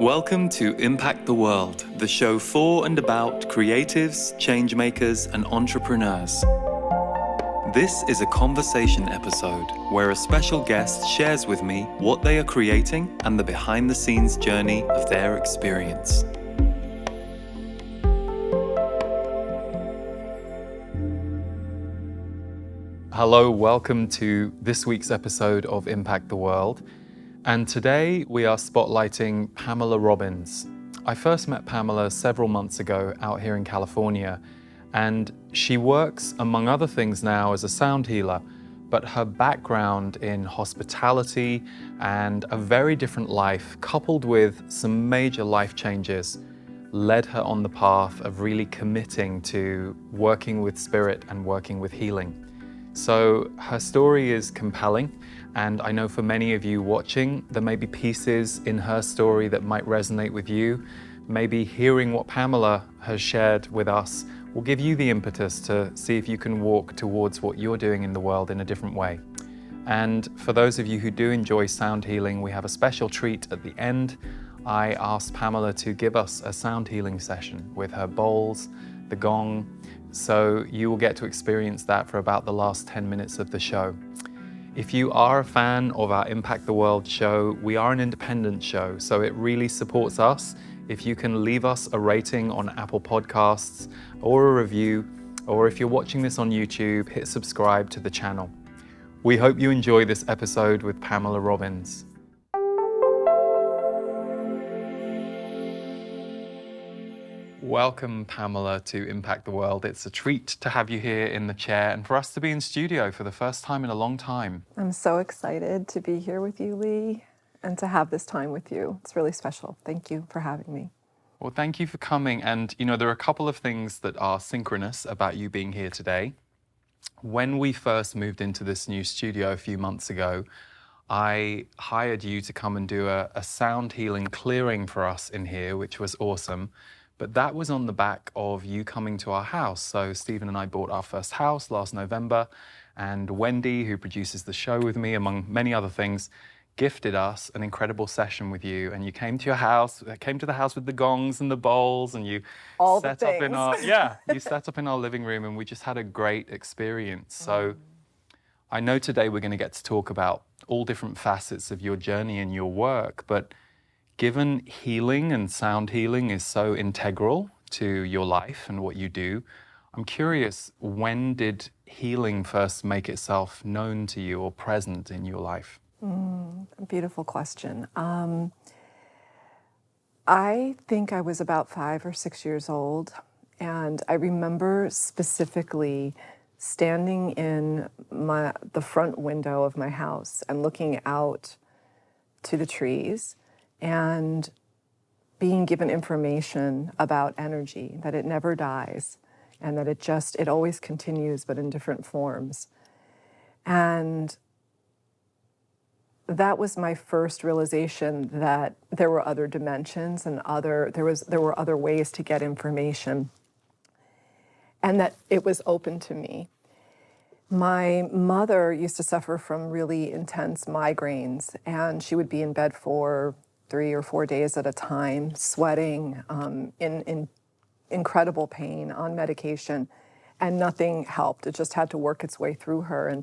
Welcome to Impact the World, the show for and about creatives, changemakers, and entrepreneurs. This is a conversation episode where a special guest shares with me what they are creating and the behind-the-scenes journey of their experience. Hello, welcome to this week's episode of Impact the World. And today we are spotlighting Pamela Robbins. I first met Pamela several months ago out here in California, and she works, among other things now, as a sound healer, but her background in hospitality and a very different life, coupled with some major life changes, led her on the path of really committing to working with spirit and working with healing. So her story is compelling, and I know for many of you watching, there may be pieces in her story that might resonate with you. Maybe hearing what Pamela has shared with us will give you the impetus to see if you can walk towards what you're doing in the world in a different way. And for those of you who do enjoy sound healing, we have a special treat at the end. I asked Pamela to give us a sound healing session with her bowls, the gong, so you will get to experience that for about the last 10 minutes of the show. If you are a fan of our Impact the World show, we are an independent show, so it really supports us if you can leave us a rating on Apple Podcasts or a review, or if you're watching this on YouTube, hit subscribe to the channel. We hope you enjoy this episode with Pamela Robbins. Welcome, Pamela, to Impact the World. It's a treat to have you here in the chair and for us to be in studio for the first time in a long time. I'm so excited to be here with you, Lee, and to have this time with you. It's really special. Thank you for having me. Well, thank you for coming. And, you know, there are a couple of things that are synchronous about you being here today. When we first moved into this new studio a few months ago, I hired you to come and do a sound healing clearing for us in here, which was awesome. But that was on the back of you coming to our house. So Stephen and I bought our first house last November, and Wendy, who produces the show with me, among many other things, gifted us an incredible session with you. And you came to the house with the gongs and the bowls, and you set up in our living room, and we just had a great experience. So I know today we're going to get to talk about all different facets of your journey and your work, but given healing and sound healing is so integral to your life and what you do, I'm curious, when did healing first make itself known to you or present in your life? A beautiful question. I think I was about 5 or 6 years old, and I remember specifically standing in the front window of my house and looking out to the trees and being given information about energy, that it never dies and that it always continues, but in different forms. And that was my first realization that there were other dimensions and there were other ways to get information, and that it was open to me. My mother used to suffer from really intense migraines, and she would be in bed for 3 or 4 days at a time, sweating, in incredible pain, on medication, and nothing helped. It just had to work its way through her. And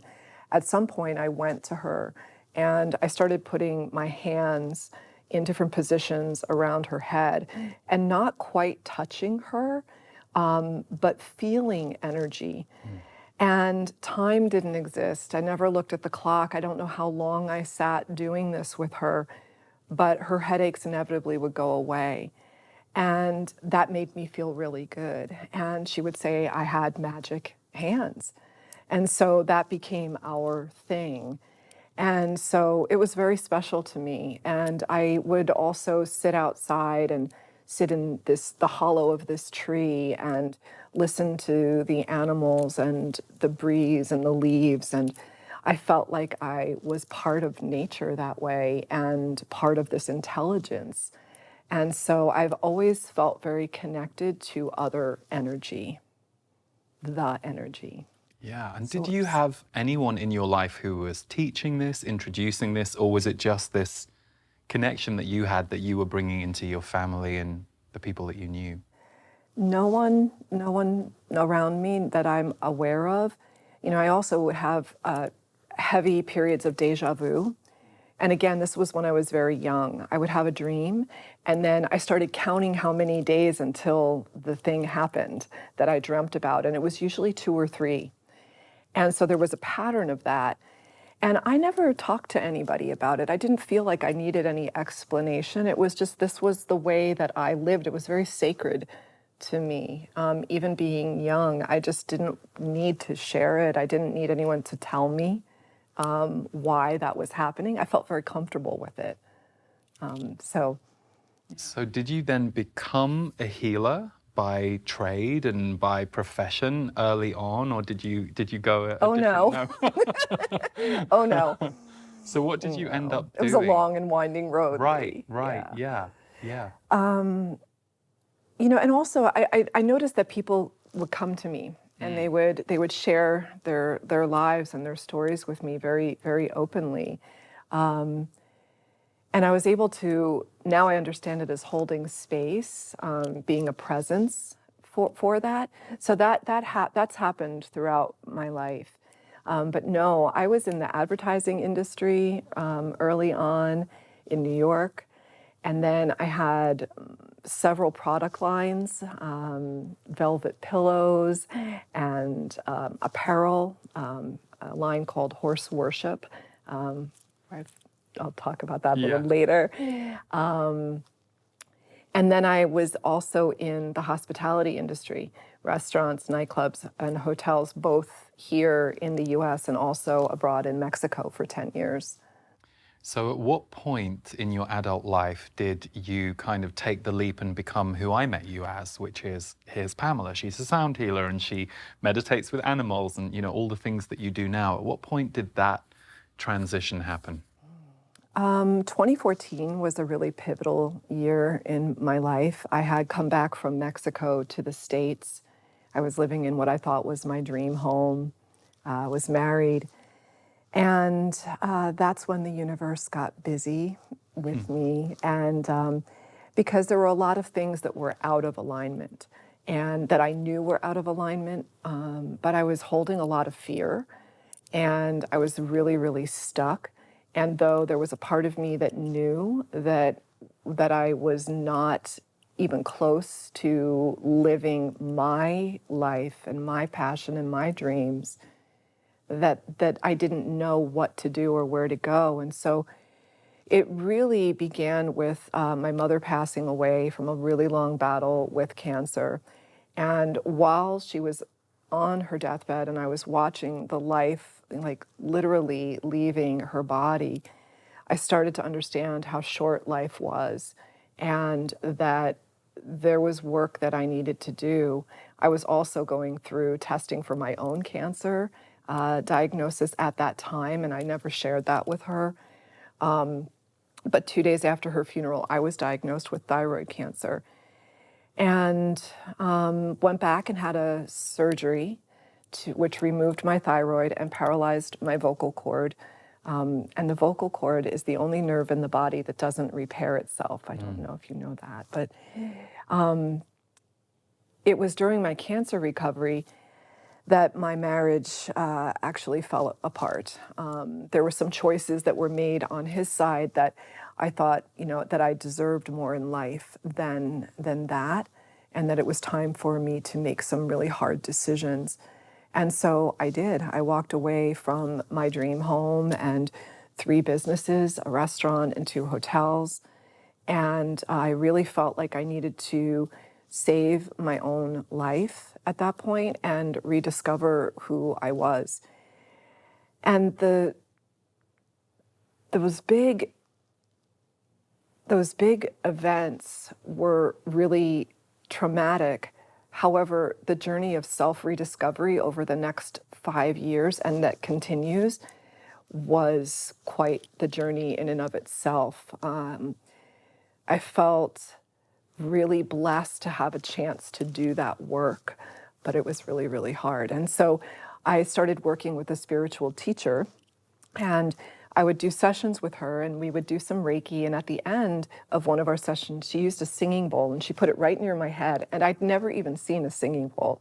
at some point I went to her and I started putting my hands in different positions around her head and not quite touching her, but feeling energy. And time didn't exist. I never looked at the clock. I don't know how long I sat doing this with her, but her headaches inevitably would go away. And that made me feel really good. And she would say I had magic hands. And so that became our thing. And so it was very special to me. And I would also sit outside and sit in the hollow of this tree and listen to the animals and the breeze and the leaves. And I felt like I was part of nature that way and part of this intelligence. And so I've always felt very connected to other energy, the energy. Yeah, and did you have anyone in your life who was teaching this, introducing this, or was it just this connection that you had that you were bringing into your family and the people that you knew? No one around me that I'm aware of. You know, I also would have heavy periods of deja vu. And again, this was when I was very young. I would have a dream, and then I started counting how many days until the thing happened that I dreamt about, and it was usually 2 or 3. And so there was a pattern of that. And I never talked to anybody about it. I didn't feel like I needed any explanation. It was just, this was the way that I lived. It was very sacred to me. Even being young, I just didn't need to share it. I didn't need anyone to tell me why that was happening. I felt very comfortable with it. So did you then become a healer by trade and by profession early on, or did you go a Oh no. different... Oh no. So what did you end up doing? It was a long and winding road. Right, really. yeah. You know, and also I noticed that people would come to me and they would share their lives and their stories with me very, very openly. And I was able to, now I understand it as holding space, being a presence for that. So that's happened throughout my life. But no, I was in the advertising industry early on in New York. And then I had several product lines, velvet pillows and apparel, a line called Horse Worship. I'll talk about that a little later. And then I was also in the hospitality industry, restaurants, nightclubs, and hotels, both here in the US and also abroad in Mexico for 10 years. So at what point in your adult life did you kind of take the leap and become who I met you as, which is, here's Pamela, she's a sound healer and she meditates with animals and, you know, all the things that you do now. At what point did that transition happen? 2014 was a really pivotal year in my life. I had come back from Mexico to the States. I was living in what I thought was my dream home, was married. And that's when the universe got busy with me. And because there were a lot of things that were out of alignment and that I knew were out of alignment, but I was holding a lot of fear and I was really, really stuck. And though there was a part of me that knew that I was not even close to living my life and my passion and my dreams, that I didn't know what to do or where to go. And so it really began with my mother passing away from a really long battle with cancer. And while she was on her deathbed and I was watching the life like literally leaving her body, I started to understand how short life was and that there was work that I needed to do. I was also going through testing for my own cancer diagnosis at that time, and I never shared that with her. But 2 days after her funeral, I was diagnosed with thyroid cancer and went back and had a surgery which removed my thyroid and paralyzed my vocal cord. And the vocal cord is the only nerve in the body that doesn't repair itself. I don't know if you know that, but it was during my cancer recovery that my marriage actually fell apart. There were some choices that were made on his side that I thought, you know, that I deserved more in life than that, and that it was time for me to make some really hard decisions. And so I did. I walked away from my dream home and 3 businesses, a restaurant and 2 hotels. And I really felt like I needed to save my own life at that point and rediscover who I was. And those big events were really traumatic. However, the journey of self-rediscovery over the next 5 years, and that continues, was quite the journey in and of itself. I felt really blessed to have a chance to do that work, but it was really, really hard. And so I started working with a spiritual teacher, and I would do sessions with her, and we would do some Reiki, and at the end of one of our sessions, she used a singing bowl, and she put it right near my head, and I'd never even seen a singing bowl.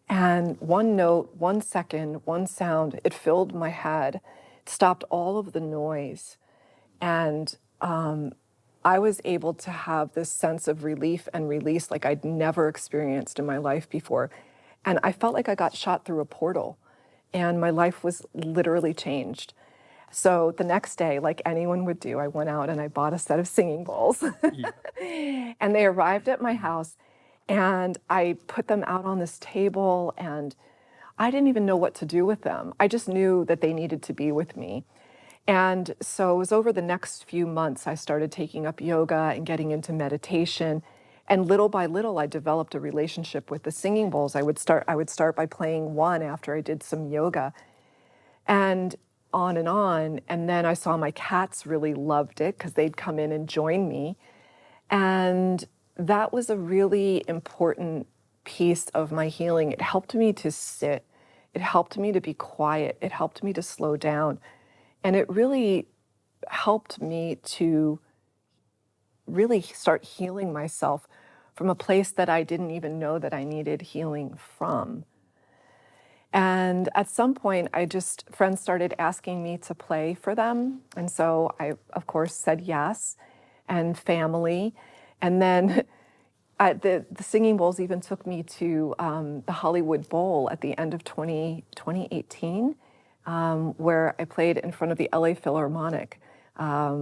And one note, 1 second, one sound, it filled my head, it stopped all of the noise, and I was able to have this sense of relief and release like I'd never experienced in my life before. And I felt like I got shot through a portal, and my life was literally changed. So the next day, like anyone would do, I went out and I bought a set of singing bowls. Yeah. And they arrived at my house, and I put them out on this table, and I didn't even know what to do with them. I just knew that they needed to be with me. And so it was over the next few months, I started taking up yoga and getting into meditation. And little by little, I developed a relationship with the singing bowls. I would start by playing one after I did some yoga, and on. And then I saw my cats really loved it because they'd come in and join me. And that was a really important piece of my healing. It helped me to sit. It helped me to be quiet. It helped me to slow down. And it really helped me to really start healing myself from a place that I didn't even know that I needed healing from. And at some point, friends started asking me to play for them. And so I, of course, said yes, and family. And then the singing bowls even took me to the Hollywood Bowl at the end of 2018, where I played in front of the LA Philharmonic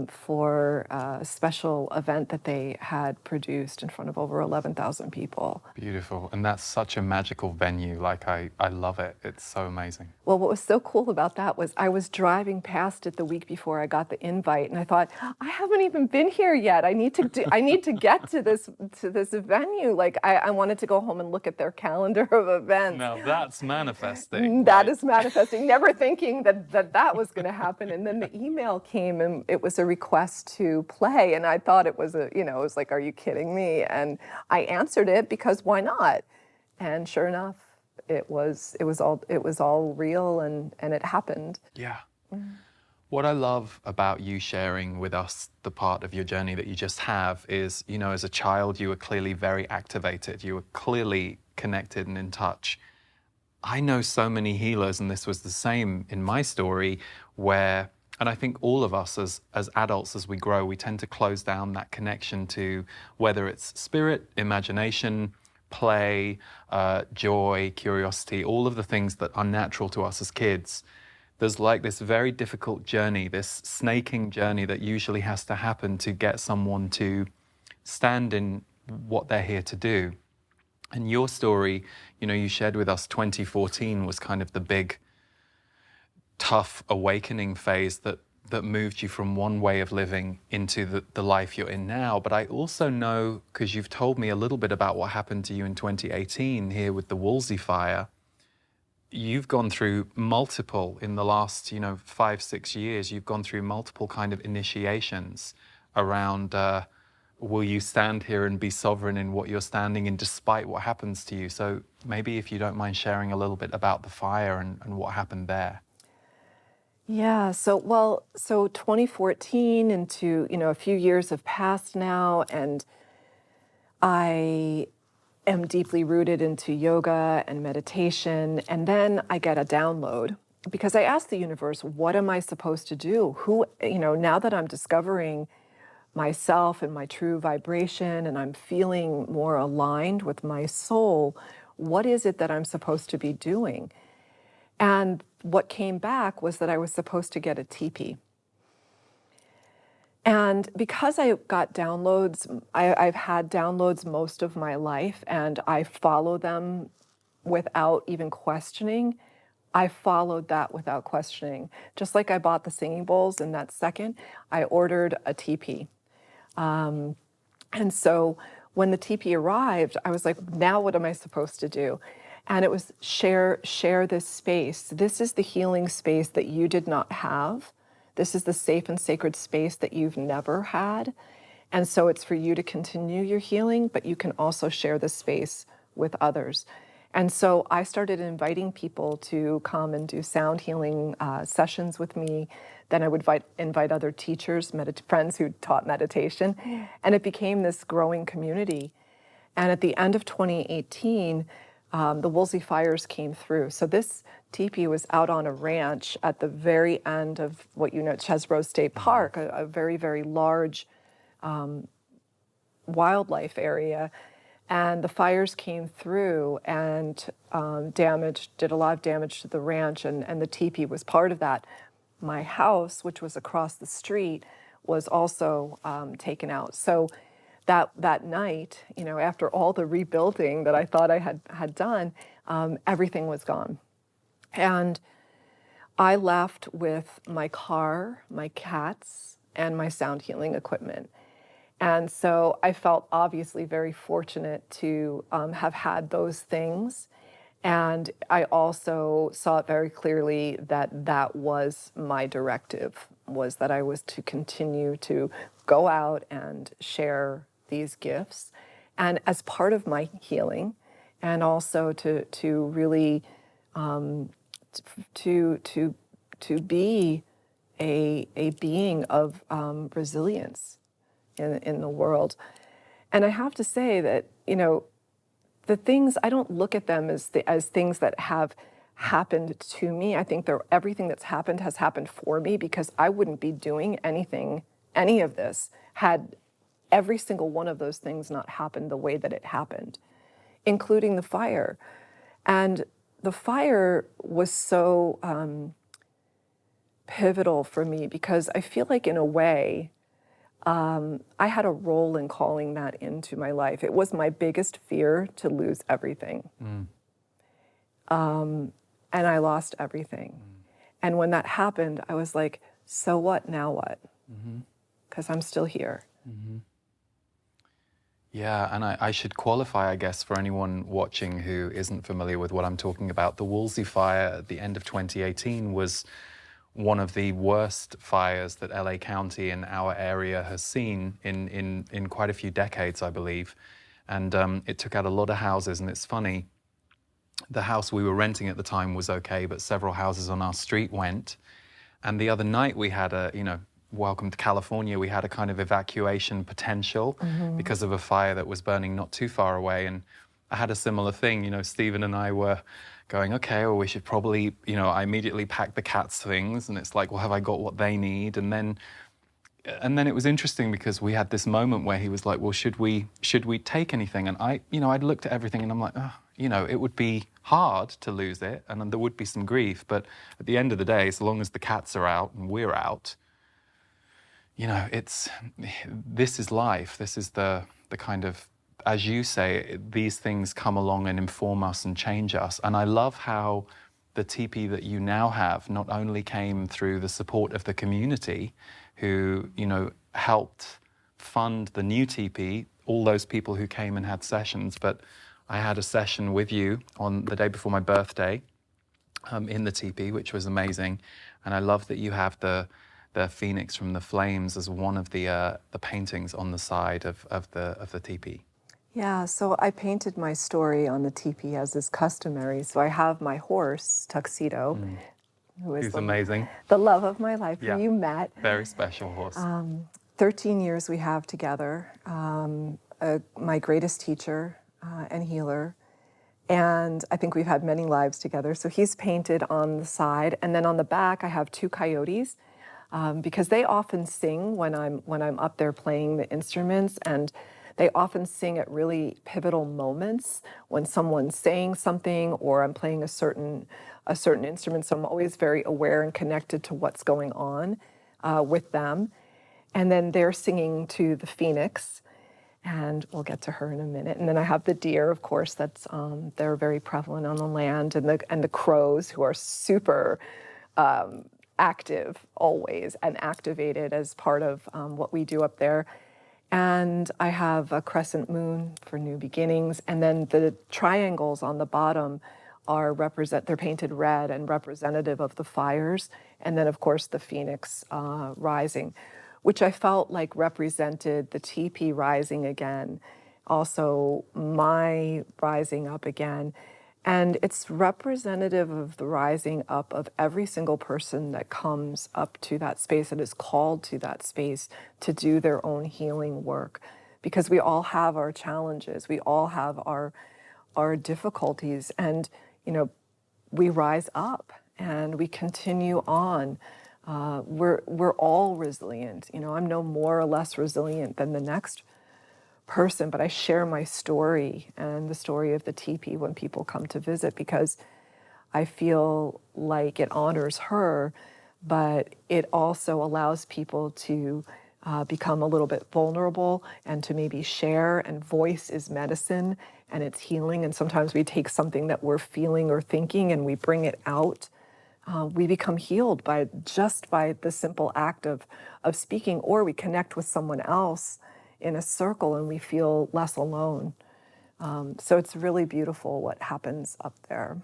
for a special event that they had produced in front of over 11,000 people. Beautiful. And that's such a magical venue. Like, I love it. It's so amazing. Well, what was so cool about that was I was driving past it the week before I got the invite, and I thought, I haven't even been here yet. I need to get to this venue. Like, I wanted to go home and look at their calendar of events. Now that's manifesting. That is manifesting, never thinking that was going to happen. And then the email came, and it was a request to play, and I thought it was it was like, are you kidding me? And I answered it because why not? And sure enough, it was all real, and it happened. Yeah. What I love about you sharing with us the part of your journey that you just have is, as a child, you were clearly very activated. You were clearly connected and in touch. I know so many healers, and this was the same in my story, and I think all of us as adults, as we grow, we tend to close down that connection to whether it's spirit, imagination, play, joy, curiosity, all of the things that are natural to us as kids. There's like this very difficult journey, this snaking journey that usually has to happen to get someone to stand in what they're here to do. And your story, you shared with us 2014 was kind of the big, tough awakening phase that moved you from one way of living into the life you're in now. But I also know, because you've told me a little bit about what happened to you in 2018 here with the Woolsey Fire, you've gone through multiple, in the last 5-6 years, you've gone through multiple kind of initiations around will you stand here and be sovereign in what you're standing in despite what happens to you. So maybe if you don't mind sharing a little bit about the fire and what happened there. Yeah, so 2014 into, a few years have passed now, and I am deeply rooted into yoga and meditation. And then I get a download because I asked the universe, what am I supposed to do? Now that I'm discovering myself and my true vibration, and I'm feeling more aligned with my soul, what is it that I'm supposed to be doing? And what came back was that I was supposed to get a Tipi. And because I got downloads, I've had downloads most of my life, and I follow them without even questioning. I followed that without questioning. Just like I bought the singing bowls in that second, I ordered a Tipi. And so when the Tipi arrived, I was like, now what am I supposed to do? And it was share this space. This is the healing space that you did not have. This is the safe and sacred space that you've never had. And so it's for you to continue your healing, but you can also share this space with others. And so I started inviting people to come and do sound healing sessions with me. Then I would invite other teachers, friends who taught meditation, and it became this growing community. And at the end of 2018, the Woolsey Fires came through. So this teepee was out on a ranch at the very end of what you know, Chesbrough State Park, a very, very large wildlife area. And the fires came through and did a lot of damage to the ranch, and the teepee was part of that. My house, which was across the street, was also taken out. So that night, you know, after all the rebuilding that I thought I had done, everything was gone. And I left with my car, my cats, and my sound healing equipment. And so I felt obviously very fortunate to have had those things. And I also saw it very clearly that that was my directive, was that I was to continue to go out and share these gifts. And as part of my healing, and also to really to be a being of resilience in the world. And I have to say that, you know, the things, I don't look at them as things that have happened to me. I think everything that's happened has happened for me, because I wouldn't be doing any of this, had every single one of those things not happened the way that it happened, including the fire. And the fire was so pivotal for me, because I feel like, in a way, I had a role in calling that into my life. It was my biggest fear to lose everything. And I lost everything. And when that happened, I was like, so what, now what? Because I'm still here. Yeah, and I should qualify, I guess, for anyone watching who isn't familiar with what I'm talking about. The Woolsey Fire at the end of 2018 was one of the worst fires that LA County and our area has seen in quite a few decades, I believe. And it took out a lot of houses. And it's funny, the house we were renting at the time was okay, but several houses on our street went. And the other night we had a, you know, welcome to California, we had a kind of evacuation potential because of a fire that was burning not too far away. And I had a similar thing, you know, Stephen and I were going, okay, well, we should probably, you know, I immediately packed the cats' things, and it's like, well, have I got what they need? And then it was interesting, because we had this moment where he was like, well, should we take anything? And I, you know, I'd looked at everything and I'm like, oh, you know, it would be hard to lose it, and then there would be some grief. But at the end of the day, so long as the cats are out and we're out, you know, this is life. This is the kind of, as you say, these things come along and inform us and change us. And I love how the teepee that you now have not only came through the support of the community, who, you know, helped fund the new teepee, all those people who came and had sessions, but I had a session with you on the day before my birthday in the teepee, which was amazing. And I love that you have the phoenix from the flames as one of the paintings on the side of the teepee. Yeah, so I painted my story on the teepee, as is customary. So I have my horse, Tuxedo, who is amazing. The love of my life, who you met. Very special horse. 13 years we have together, my greatest teacher and healer. And I think we've had many lives together. So he's painted on the side. And then on the back, I have two coyotes, because they often sing when I'm up there playing the instruments. And they often sing at really pivotal moments when someone's saying something, or I'm playing a certain instrument. So I'm always very aware and connected to what's going on with them. And then they're singing to the phoenix, and we'll get to her in a minute. And then I have the deer, of course, they're very prevalent on the land, and the crows, who are super active always and activated as part of what we do up there. And I have a crescent moon for new beginnings. And then the triangles on the bottom they're painted red and representative of the fires. And then, of course, the phoenix rising, which I felt like represented the teepee rising again, also my rising up again. And it's representative of the rising up of every single person that comes up to that space and is called to that space to do their own healing work. Because we all have our challenges, we all have our difficulties, and we rise up and we continue on. We're all resilient. I'm no more or less resilient than the next person, but I share my story and the story of the Tipi when people come to visit, because I feel like it honors her, but it also allows people to become a little bit vulnerable and to maybe share, and voice is medicine and it's healing. And sometimes we take something that we're feeling or thinking and we bring it out. We become healed by the simple act of speaking, or we connect with someone else in a circle and we feel less alone. So it's really beautiful what happens up there.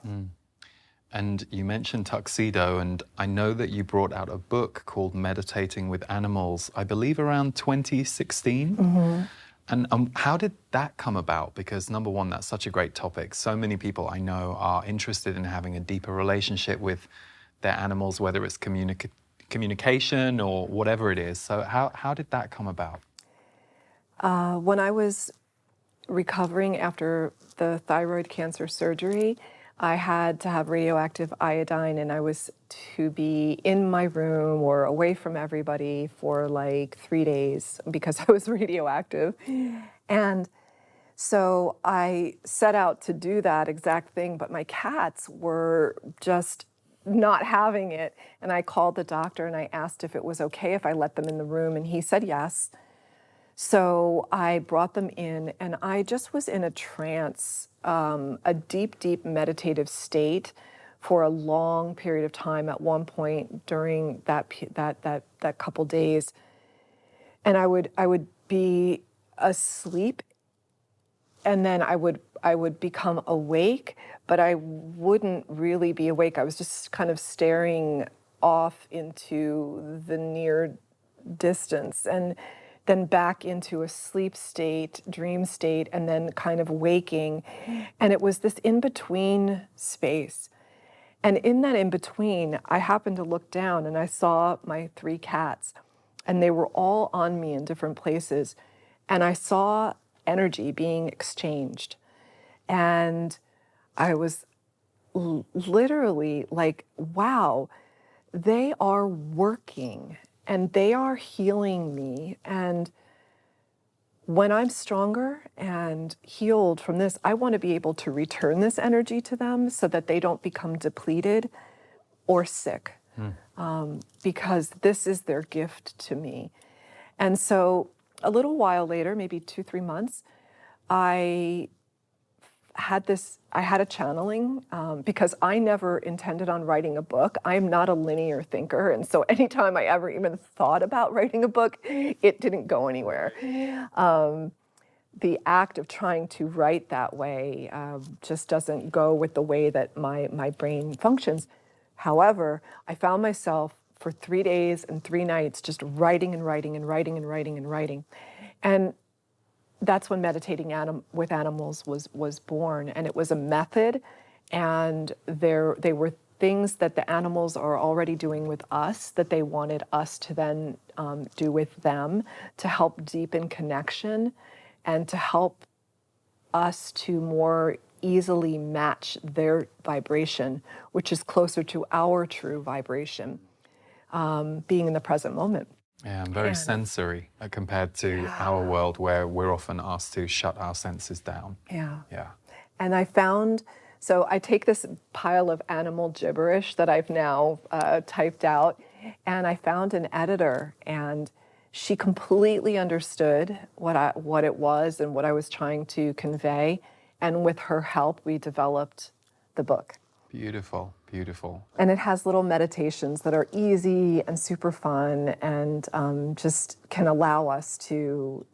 And you mentioned tuxedo, and I know that you brought out a book called Meditating with Animals, I believe around 2016. And how did that come about? Because number one, that's such a great topic. So many people I know are interested in having a deeper relationship with their animals, whether it's communication or whatever it is. So how did that come about? When I was recovering after the thyroid cancer surgery, I had to have radioactive iodine, and I was to be in my room or away from everybody for like 3 days because I was radioactive. And so I set out to do that exact thing, but my cats were just not having it. And I called the doctor and I asked if it was okay if I let them in the room, and he said yes. So I brought them in, and I just was in a trance, a deep, deep meditative state for a long period of time at one point during that couple days. And I would be asleep, and then I would become awake, but I wouldn't really be awake. I was just kind of staring off into the near distance, and then back into a sleep state, dream state, and then kind of waking. And it was this in-between space. And in that in-between, I happened to look down and I saw my 3 cats, and they were all on me in different places. And I saw energy being exchanged. And I was literally like, wow, they are working and they are healing me. And when I'm stronger and healed from this, I want to be able to return this energy to them so that they don't become depleted or sick, because this is their gift to me. And so a little while later, maybe 2-3 months, I had a channeling, because I never intended on writing a book. I'm not a linear thinker. And so anytime I ever even thought about writing a book, it didn't go anywhere. The act of trying to write that way just doesn't go with the way that my brain functions. However, I found myself for 3 days and 3 nights just writing and writing and writing and writing and writing. And that's when Meditating with Animals was born. And it was a method, and they were things that the animals are already doing with us that they wanted us to then do with them, to help deepen connection and to help us to more easily match their vibration, which is closer to our true vibration, being in the present moment. Yeah, and very sensory compared to our world where we're often asked to shut our senses down. Yeah. Yeah. And so I take this pile of animal gibberish that I've now typed out, and I found an editor, and she completely understood what it was and what I was trying to convey. And with her help, we developed the book. Beautiful, beautiful. And it has little meditations that are easy and super fun, and just can allow us to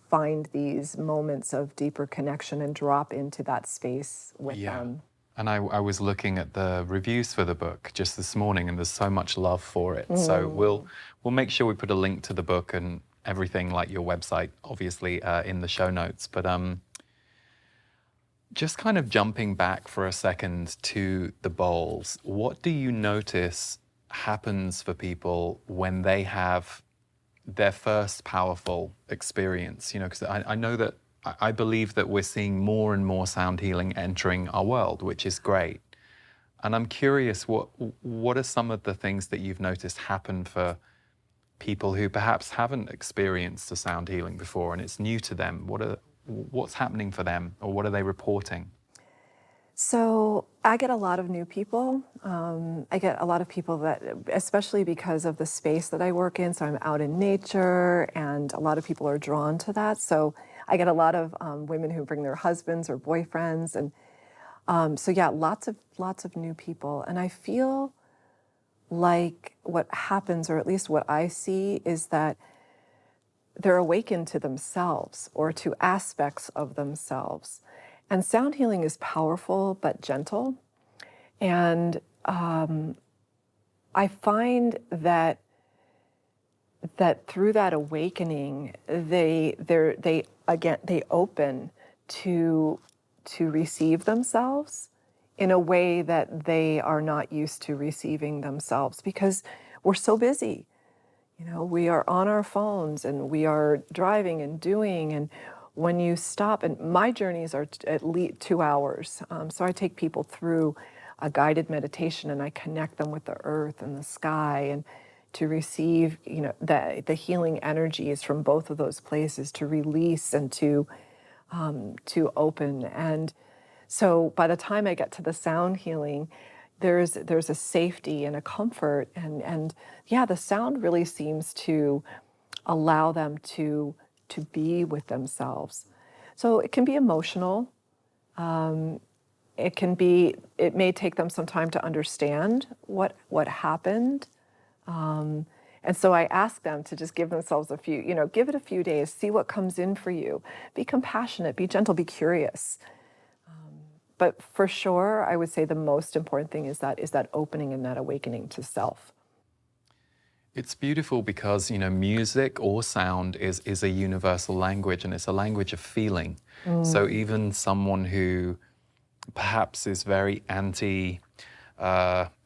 find these moments of deeper connection and drop into that space with them. And I was looking at the reviews for the book just this morning, and there's so much love for it. So we'll make sure we put a link to the book and everything, like your website, obviously, in the show notes. But Just kind of jumping back for a second to the bowls, what do you notice happens for people when they have their first powerful experience? You know, because I know that I believe that we're seeing more and more sound healing entering our world, which is great. And I'm curious, what are some of the things that you've noticed happen for people who perhaps haven't experienced a sound healing before and it's new to them? What's happening for them, or what are they reporting? So I get a lot of new people. I get a lot of people that, especially because of the space that I work in, so I'm out in nature, and a lot of people are drawn to that. So I get a lot of women who bring their husbands or boyfriends, and so yeah, lots of new people. And I feel like what happens, or at least what I see, is that they're awakened to themselves or to aspects of themselves. And sound healing is powerful but gentle. And I find that through that awakening, they open to receive themselves in a way that they are not used to receiving themselves, because we're so busy. You know, we are on our phones and we are driving and doing, and when you stop, and my journeys are at least 2 hours. So I take people through a guided meditation, and I connect them with the earth and the sky, and to receive, you know, the healing energies from both of those places, to release and to open. And so by the time I get to the sound healing, there's a safety and a comfort, and yeah, the sound really seems to allow them to be with themselves. So it can be emotional. It may take them some time to understand what happened. And so I ask them to just give themselves give it a few days, see what comes in for you. Be compassionate, be gentle, be curious. But for sure, I would say the most important thing is that opening and that awakening to self. It's beautiful because, you know, music or sound is a universal language, and it's a language of feeling. So even someone who perhaps is very anti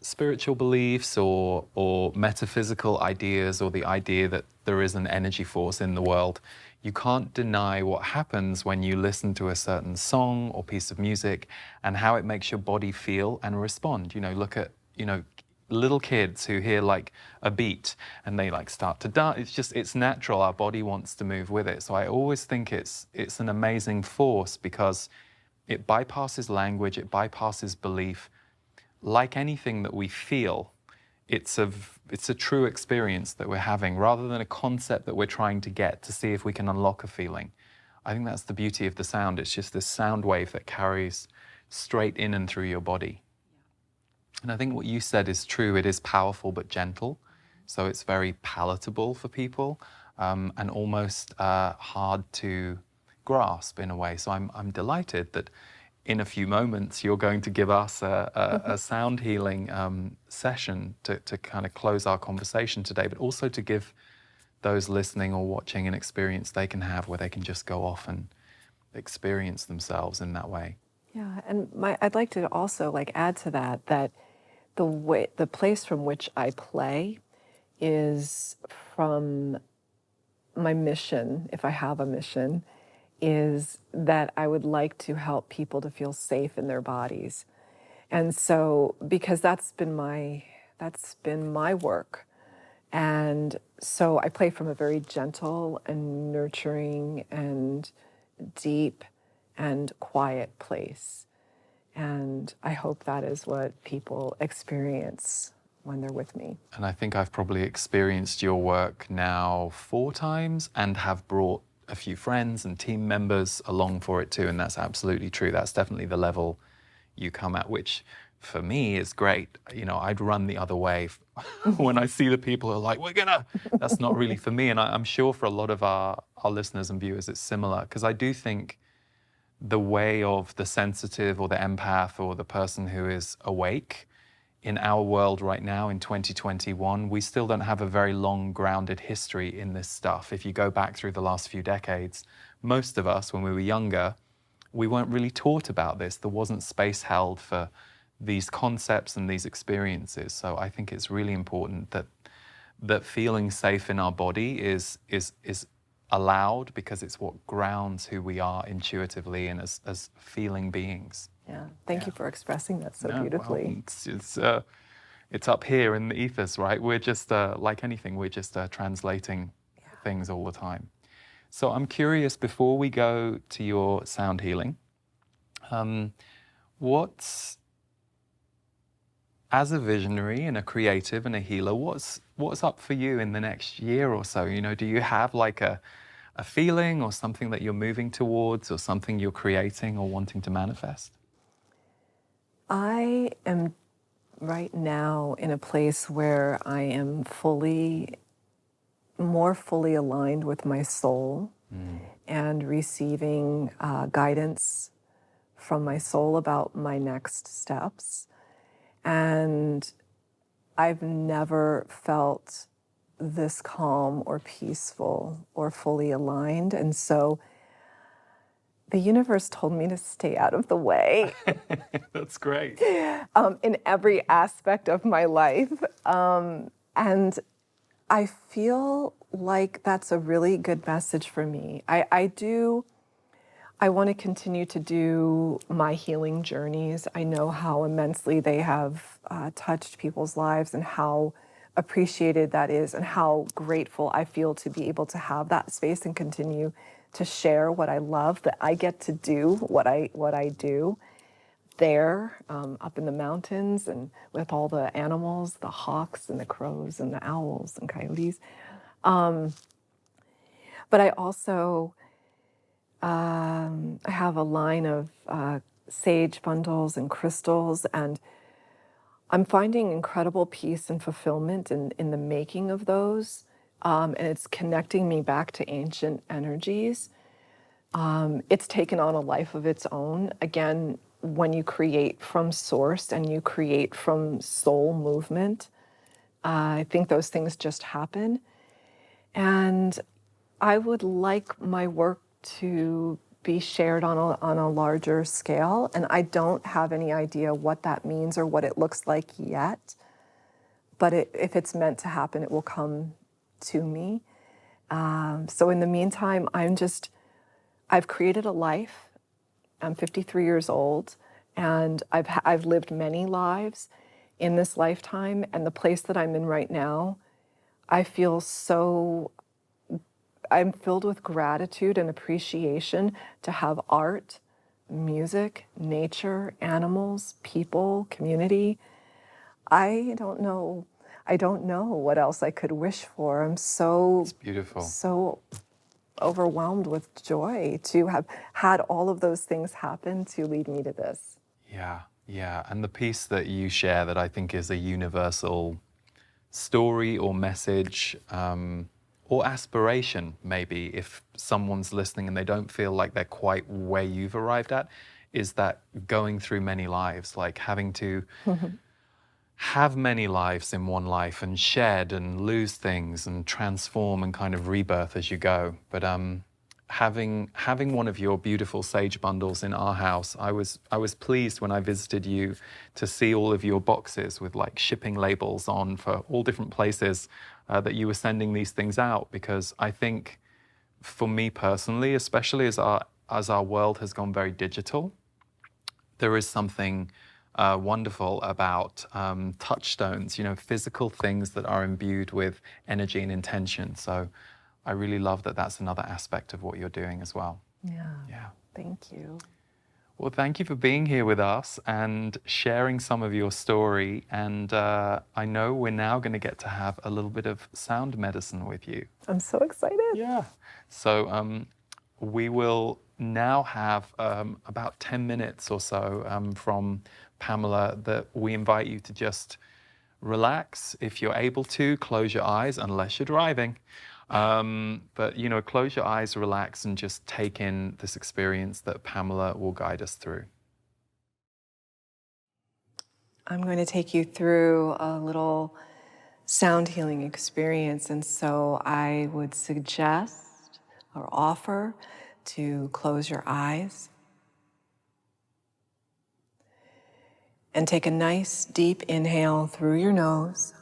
spiritual beliefs or metaphysical ideas, or the idea that there is an energy force in the world, you can't deny what happens when you listen to a certain song or piece of music and how it makes your body feel and respond. You know, look at, you know, little kids who hear like a beat and they like start to dance. It's natural. Our body wants to move with it. So I always think it's an amazing force because it bypasses language, it bypasses belief. Like anything that we feel, it's a true experience that we're having, rather than a concept that we're trying to get to see if we can unlock a feeling. I think that's the beauty of the sound. It's just this sound wave that carries straight in and through your body. And I think what you said is true. It is powerful but gentle. So it's very palatable for people, and almost hard to grasp in a way. So I'm delighted that in a few moments you're going to give us a sound healing session to kind of close our conversation today, but also to give those listening or watching an experience they can have where they can just go off and experience themselves in that way. Yeah, and I'd like to also add to that the place from which I play is from my mission, if I have a mission, is that I would like to help people to feel safe in their bodies. And so, because that's been my work. And so I play from a very gentle and nurturing and deep and quiet place. And I hope that is what people experience when they're with me. And I think I've probably experienced your work now 4 times and have brought a few friends and team members along for it too. And that's absolutely true. That's definitely the level you come at, which for me is great. You know, I'd run the other way when I see the people who are like, that's not really for me. And I'm sure for a lot of our listeners and viewers, it's similar, because I do think the way of the sensitive or the empath or the person who is awake in our world right now in 2021, we still don't have a very long grounded history in this stuff. If you go back through the last few decades, most of us, when we were younger, we weren't really taught about this. There wasn't space held for these concepts and these experiences. So I think it's really important that feeling safe in our body is allowed, because it's what grounds who we are intuitively and as feeling beings. Yeah, thank you for expressing that so No, beautifully. well, it's up here in the ethers, right? We're just, like anything, we're just translating things all the time. So I'm curious, before we go to your sound healing, what's, as a visionary and a creative and a healer, what's up for you in the next year or so? You know, do you have like a feeling or something that you're moving towards, or something you're creating or wanting to manifest? I am right now in a place where I am more fully aligned with my soul and receiving guidance from my soul about my next steps. And I've never felt this calm or peaceful or fully aligned. And so the universe told me to stay out of the way. That's great. In every aspect of my life. And I feel like that's a really good message for me. I want to continue to do my healing journeys. I know how immensely they have touched people's lives, and how appreciated that is, and how grateful I feel to be able to have that space and continue to share what I love, that I get to do what I do there, up in the mountains, and with all the animals, the hawks and the crows and the owls and coyotes. But I also I have a line of sage bundles and crystals, and I'm finding incredible peace and fulfillment in the making of those. And it's connecting me back to ancient energies. It's taken on a life of its own. Again, when you create from source and you create from soul movement, I think those things just happen. And I would like my work to be shared on a larger scale. And I don't have any idea what that means or what it looks like yet. But if it's meant to happen, it will come to me. So in the meantime, I've created a life. I'm 53 years old, and I've lived many lives in this lifetime. And the place that I'm in right now, I'm filled with gratitude and appreciation to have art, music, nature, animals, people, community. I don't know what else I could wish for. I'm It's beautiful. so overwhelmed with joy to have had all of those things happen to lead me to this. Yeah. And the piece that you share, that I think is a universal story or message, or aspiration, maybe, if someone's listening and they don't feel like they're quite where you've arrived at, is that going through many lives, like having to have many lives in one life, and shed and lose things and transform and kind of rebirth as you go. But having one of your beautiful sage bundles in our house, I was pleased when I visited you to see all of your boxes with like shipping labels on for all different places, that you were sending these things out, because I think for me personally, especially as our world has gone very digital, there is something wonderful about touchstones, physical things that are imbued with energy and intention. So I really love that that's another aspect of what you're doing as well. Yeah. Thank you. Well, thank you for being here with us and sharing some of your story. And I know we're now going to get to have a little bit of sound medicine with you. I'm so excited. Yeah. So we will now have about 10 minutes or so from Pamela, that we invite you to just relax. If you're able to, close your eyes, unless you're driving. But, close your eyes, relax, and just take in this experience that Pamela will guide us through. I'm going to take you through a little sound healing experience. And so I would suggest or offer to close your eyes And take a nice deep inhale through your nose.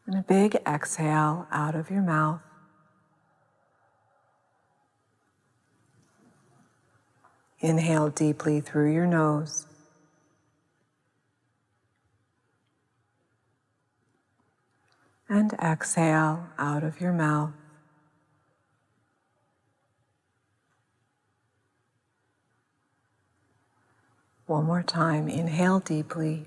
And a big exhale out of your mouth. Inhale deeply through your nose. And exhale out of your mouth. One more time, inhale deeply.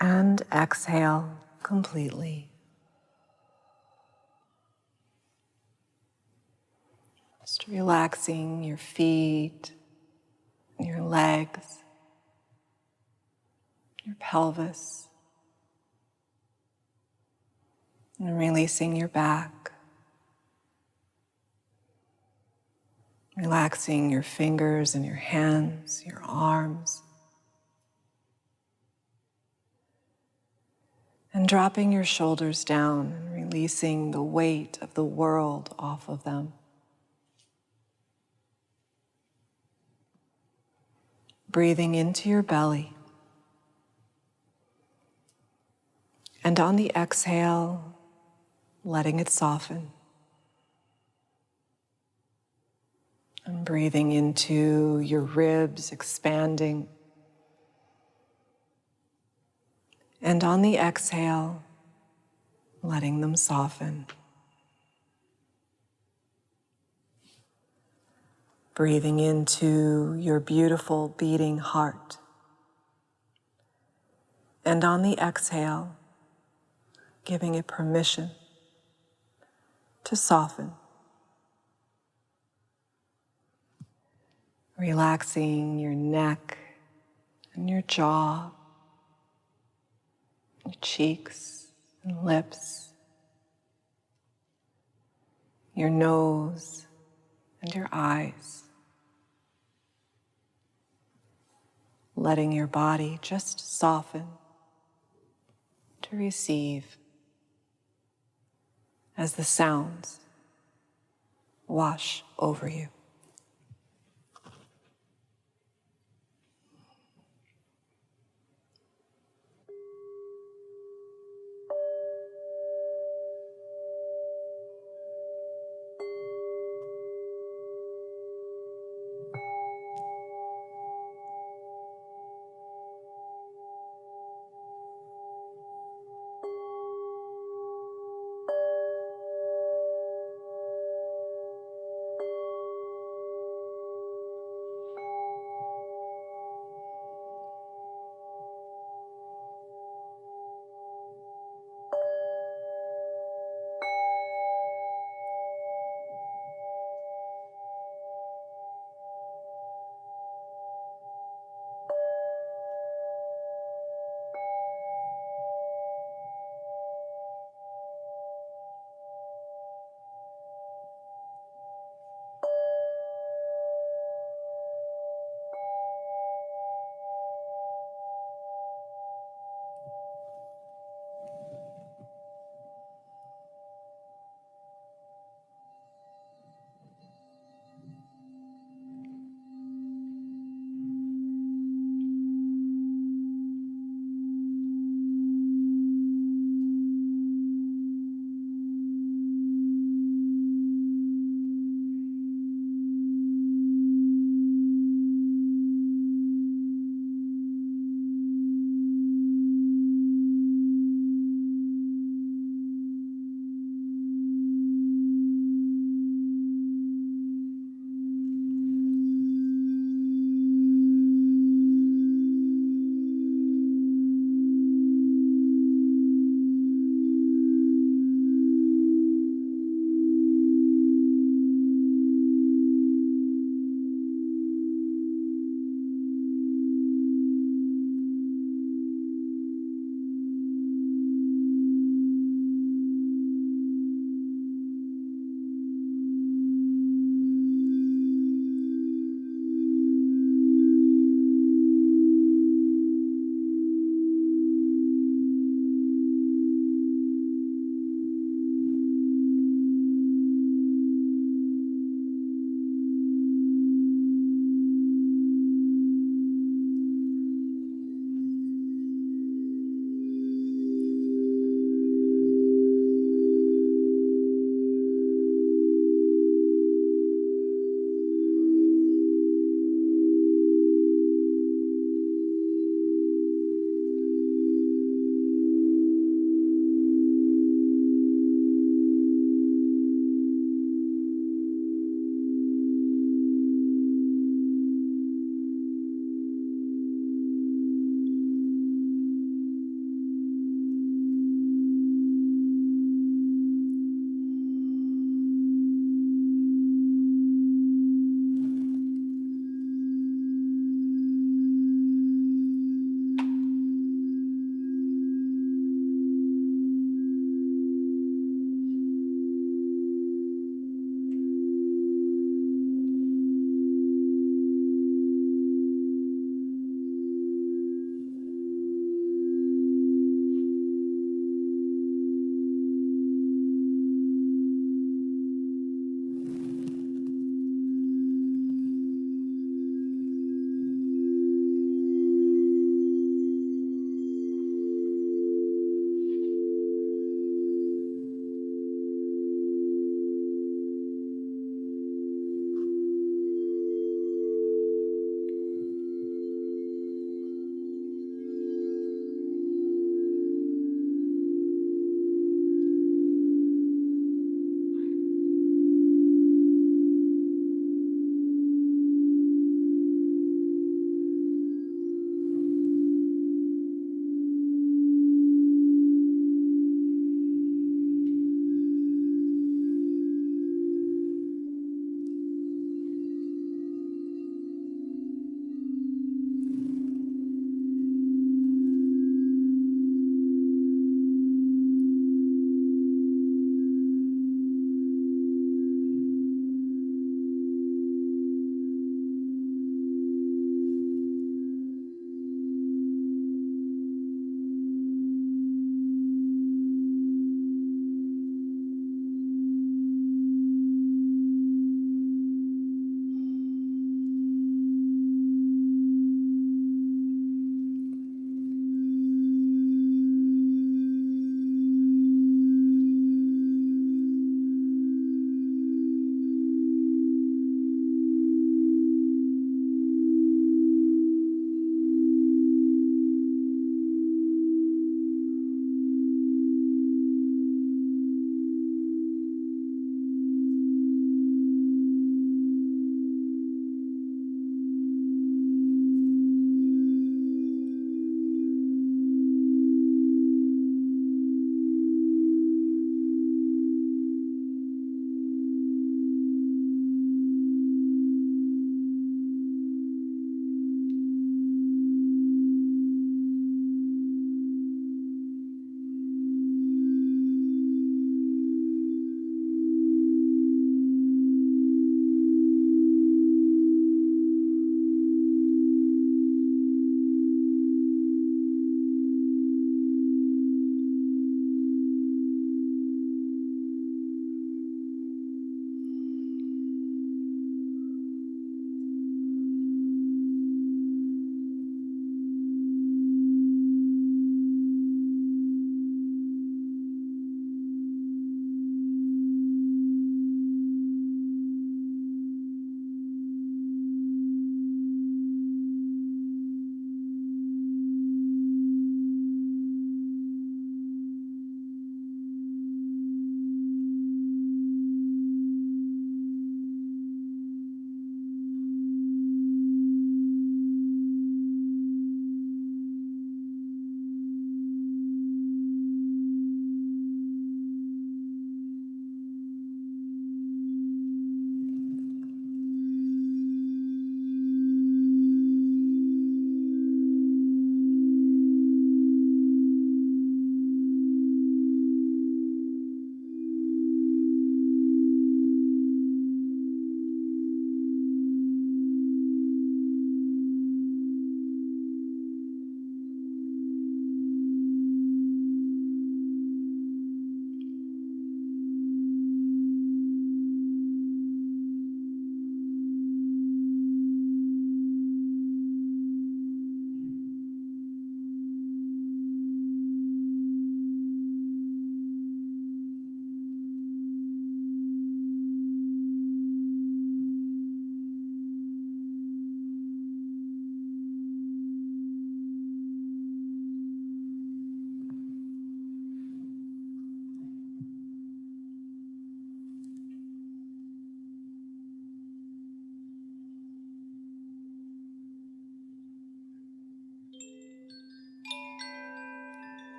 And exhale completely. Just relaxing your feet, your legs, your pelvis, and releasing your back. Relaxing your fingers and your hands, your arms. And dropping your shoulders down and releasing the weight of the world off of them. Breathing into your belly. And on the exhale, letting it soften. And breathing into your ribs, expanding. And on the exhale, letting them soften. Breathing into your beautiful beating heart. And on the exhale, giving it permission to soften. Relaxing your neck and your jaw, your cheeks and lips, your nose and your eyes. Letting your body just soften to receive as the sounds wash over you.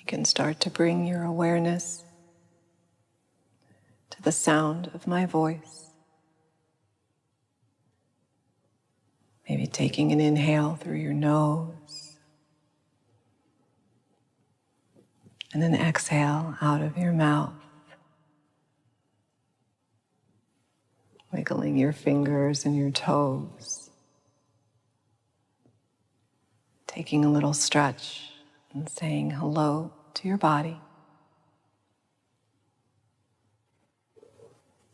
can start to bring your awareness to the sound of my voice. Maybe taking an inhale through your nose and an exhale out of your mouth. Wiggling your fingers and your toes. Taking a little stretch and saying hello to your body.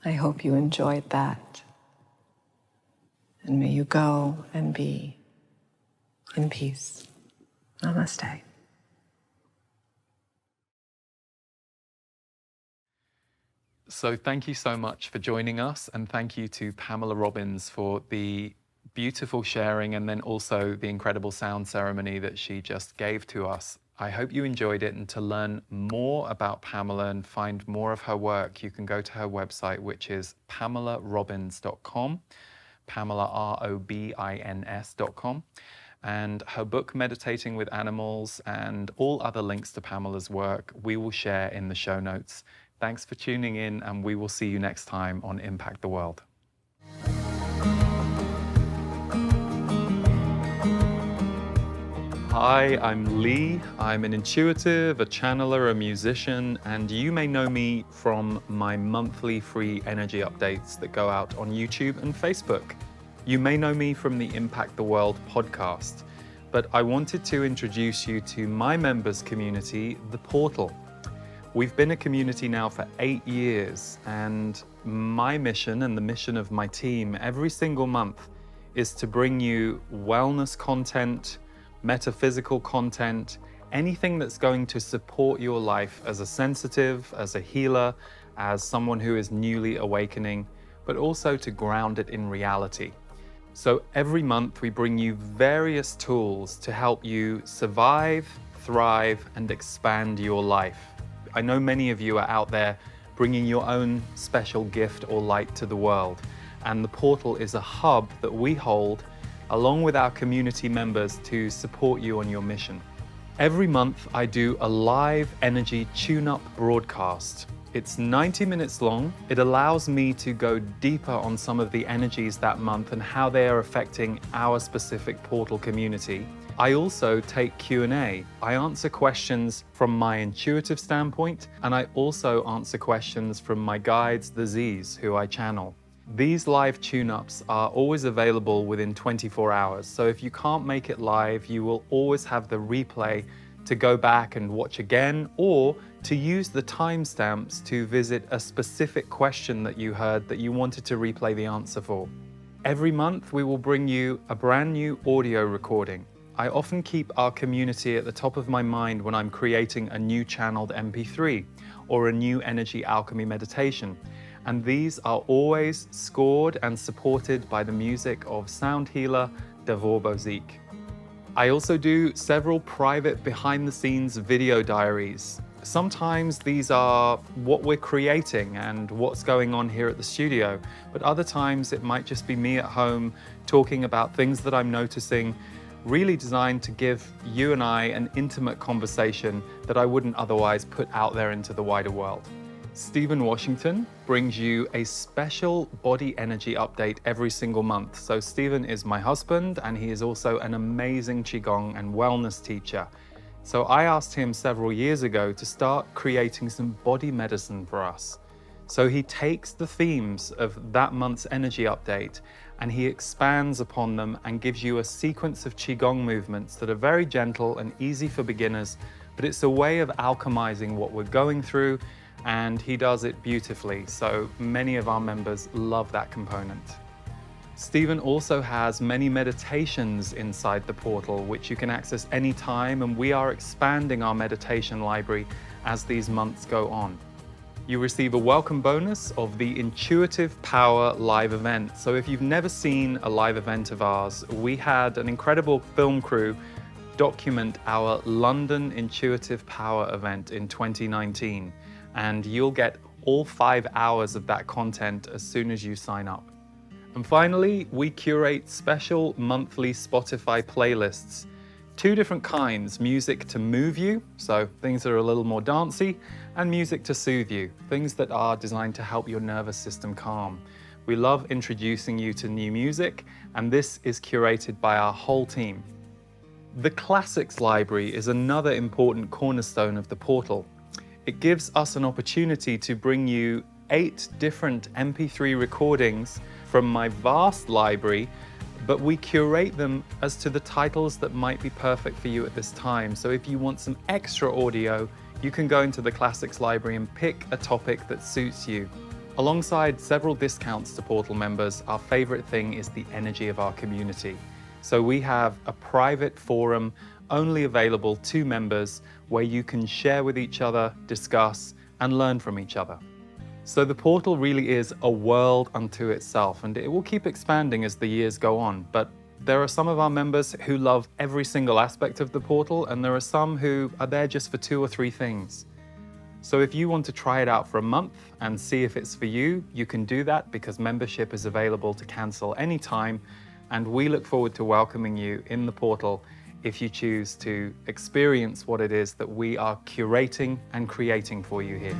I hope you enjoyed that. And may you go and be in peace. Namaste. So thank you so much for joining us, and thank you to Pamela Robbins for the beautiful sharing and then also the incredible sound ceremony that she just gave to us. I hope you enjoyed it, and to learn more about Pamela and find more of her work, you can go to her website, which is PamelaRobins.com, PamelaRobins.com, and her book, Meditating with Animals, and all other links to Pamela's work, we will share in the show notes. Thanks for tuning in, and we will see you next time on Impact the World. Hi, I'm Lee. I'm an intuitive, a channeler, a musician, and you may know me from my monthly free energy updates that go out on YouTube and Facebook. You may know me from the Impact the World podcast, but I wanted to introduce you to my members community, The Portal. We've been a community now for 8 years, and my mission and the mission of my team every single month is to bring you wellness content, metaphysical content, anything that's going to support your life as a sensitive, as a healer, as someone who is newly awakening, but also to ground it in reality. So every month we bring you various tools to help you survive, thrive, and expand your life. I know many of you are out there bringing your own special gift or light to the world, and the Portal is a hub that we hold along with our community members to support you on your mission. Every month I do a live energy tune-up broadcast. It's 90 minutes long. It allows me to go deeper on some of the energies that month and how they are affecting our specific Portal community. I also take Q&A. I answer questions from my intuitive standpoint, and I also answer questions from my guides, the Z's, who I channel. These live tune-ups are always available within 24 hours, so if you can't make it live, you will always have the replay to go back and watch again, or to use the timestamps to visit a specific question that you heard that you wanted to replay the answer for. Every month, we will bring you a brand new audio recording. I often keep our community at the top of my mind when I'm creating a new channeled MP3 or a new energy alchemy meditation. And these are always scored and supported by the music of sound healer Davor Bozik. I also do several private behind-the-scenes video diaries. Sometimes these are what we're creating and what's going on here at the studio, but other times it might just be me at home talking about things that I'm noticing, really designed to give you and I an intimate conversation that I wouldn't otherwise put out there into the wider world. Stephen Washington brings you a special body energy update every single month. So Stephen is my husband, and he is also an amazing Qigong and wellness teacher. So I asked him several years ago to start creating some body medicine for us. So he takes the themes of that month's energy update and he expands upon them and gives you a sequence of Qigong movements that are very gentle and easy for beginners, but it's a way of alchemizing what we're going through, and he does it beautifully. So many of our members love that component. Stephen also has many meditations inside the Portal, which you can access anytime, and we are expanding our meditation library as these months go on. You receive a welcome bonus of the Intuitive Power live event. So if you've never seen a live event of ours, we had an incredible film crew document our London Intuitive Power event in 2019, and you'll get all 5 hours of that content as soon as you sign up. And finally, we curate special monthly Spotify playlists two different kinds: music to move you, so things that are a little more dancey, and music to soothe you, things that are designed to help your nervous system calm. We love introducing you to new music, and this is curated by our whole team. The Classics Library is another important cornerstone of the portal. It gives us an opportunity to bring you 8 different MP3 recordings from my vast library, but we curate them as to the titles that might be perfect for you at this time. So if you want some extra audio, you can go into the Classics Library and pick a topic that suits you. Alongside several discounts to Portal members, our favorite thing is the energy of our community. So we have a private forum only available to members where you can share with each other, discuss, and learn from each other. So the portal really is a world unto itself, and it will keep expanding as the years go on. But there are some of our members who love every single aspect of the portal, and there are some who are there just for 2 or 3 things. So if you want to try it out for a month and see if it's for you, you can do that because membership is available to cancel anytime, and we look forward to welcoming you in the portal if you choose to experience what it is that we are curating and creating for you here.